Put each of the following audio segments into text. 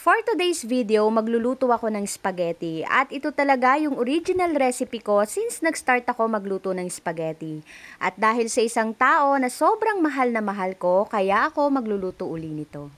For today's video, magluluto ako ng spaghetti at ito talaga yung original recipe ko since nag-start ako magluto ng spaghetti. At dahil sa isang tao na sobrang mahal na mahal ko, kaya ako magluluto uli nito.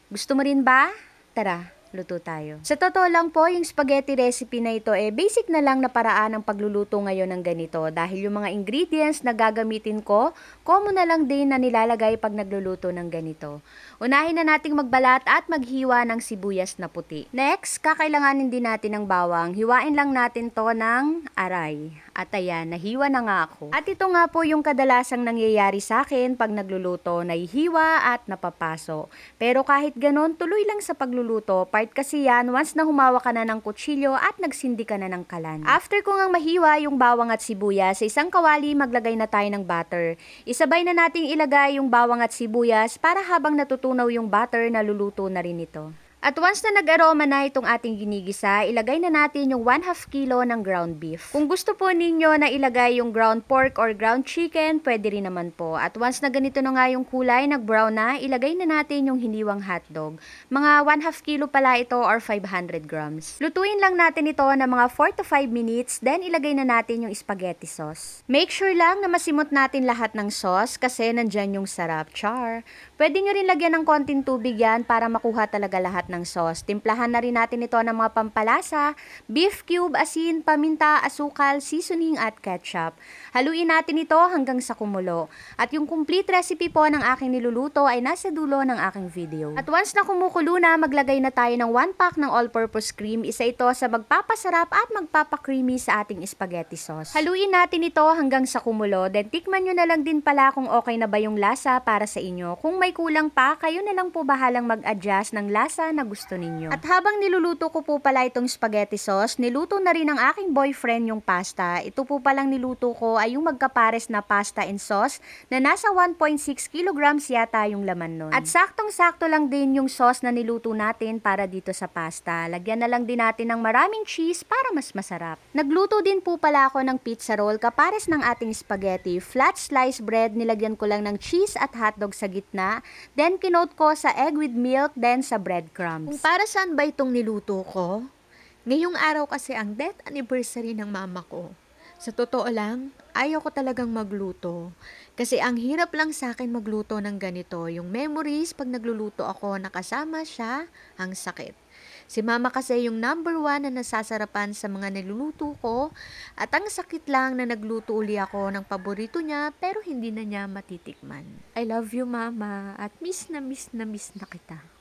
Gusto mo rin ba? Tara, luto tayo. Sa totoo lang po, yung spaghetti recipe na ito basic na lang na paraan ng pagluluto ngayon ng ganito dahil yung mga ingredients na gagamitin ko, common na lang din na nilalagay pag nagluluto ng ganito. Unahin na nating magbalat at maghiwa ng sibuyas na puti. Next, kakailanganin din natin ng bawang. Hiwain lang natin to ng aray. At ayan, nahiwa na nga ako. At ito nga po yung kadalasang nangyayari sa akin pag nagluluto, nahihiwa at napapaso. Pero kahit ganon, tuloy lang sa pagluluto. Part kasi yan, once na humawa ka na ng kutsilyo at nagsindi ka na ng kalan. After ko ngang mahiwa yung bawang at sibuyas, sa isang kawali maglagay na tayo ng butter. Isabay na nating ilagay yung bawang at sibuyas para habang natutunaw yung butter, naluluto na rin ito. At once na nag-aroma na itong ating ginigisa, ilagay na natin yung 1/2 kilo ng ground beef. Kung gusto po ninyo na ilagay yung ground pork or ground chicken, pwede rin naman po. At once na ganito na nga yung kulay, nag-brown na, ilagay na natin yung hiniwang hotdog. Mga 1/2 kilo pala ito or 500 grams. Lutuin lang natin ito na mga 4 to 5 minutes, then ilagay na natin yung spaghetti sauce. Make sure lang na masimot natin lahat ng sauce kasi nandyan yung sarap. Char! Pwede nyo rin lagyan ng konting tubig yan para makuha talaga lahat ng sauce. Timplahan na rin natin ito ng mga pampalasa, beef cube, asin, paminta, asukal, seasoning at ketchup. Haluin natin ito hanggang sa kumulo. At yung complete recipe po ng aking niluluto ay nasa dulo ng aking video. At once na kumukulo na, maglagay na tayo ng 1 pack ng all-purpose cream. Isa ito sa magpapasarap at magpapakreamy sa ating spaghetti sauce. Haluin natin ito hanggang sa kumulo. Then tikman nyo na lang din pala kung okay na ba yung lasa para sa inyo. Kung may kulang pa, kayo na lang po bahalang mag-adjust ng lasa na gusto ninyo. At habang niluluto ko po pala itong spaghetti sauce, niluto na rin ng aking boyfriend yung pasta. Ito po palang niluto ko ay yung magkapares na pasta and sauce na nasa 1.6 kilograms yata yung laman nun. At saktong-sakto lang din yung sauce na niluto natin para dito sa pasta. Lagyan na lang din natin ng maraming cheese para mas masarap. Nagluto din po pala ako ng pizza roll kapares ng ating spaghetti. Flat slice bread, nilagyan ko lang ng cheese at hotdog sa gitna. Then kinoat ko sa egg with milk, then sa breadcrumbs. Kung para saan ba itong niluto ko? Ngayong araw kasi ang death anniversary ng mama ko. Sa totoo lang, ayaw ko talagang magluto. Kasi ang hirap lang sa akin magluto ng ganito. Yung memories pag nagluluto ako nakasama siya, ang sakit. Si mama kasi yung number 1 na nasasarapan sa mga niluluto ko at ang sakit lang na nagluto uli ako ng paborito niya pero hindi na niya matitikman. I love you mama at miss na miss na miss na kita.